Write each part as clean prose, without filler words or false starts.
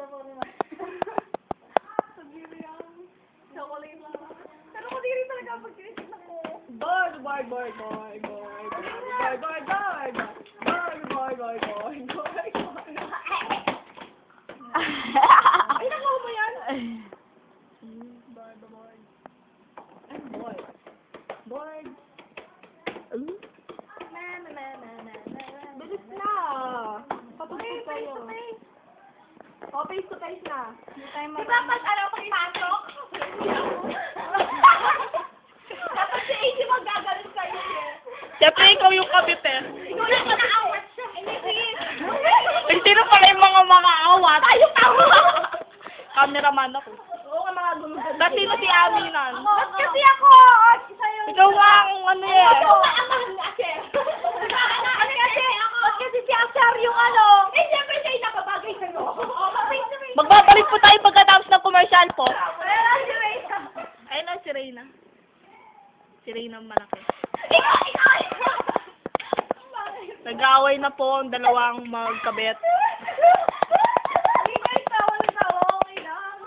po naman. Kadiri yan. Chocolate lang. Pero kadiri talaga pag kinisip ako. Boy. Ay, nakuha mo yan? Boy. Bilis na. Patungkol kayo. O, face to face na. Di ba pag pagpasok? Dapat si AJ magagalit sa'yo eh. Siyempre, ikaw yung kabit eh. Ikaw lang manaawat siya. Hindi na pala yung mga awat. Tayo tawa! Cameraman ako. Oo nga mga gumaganda. Ba't sino si Aminan? Ba't kasi ako? Sa'yo. Ikaw nga ang ano eh. Ikaw nga ang mahal ni Asher. Ba't kasi si Asher yung ano? Eh, siyempre siya yung nakabagay sa'yo. Magbabalik po tayo pagkatapos ng commercial po. Ayun si Reyna. Ayun na si Reyna. Si Reyna malaki. Ikaw! Nag-aaway na po ang dalawang magkabet. Hindi guys, tawa-tawa. Okay lang.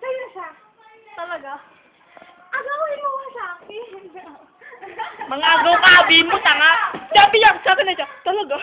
Sa'yo siya. Talaga? Agawin mo ba sa akin? Mga agaw ka, abi mo, tanga. Sabi na siya. Talaga.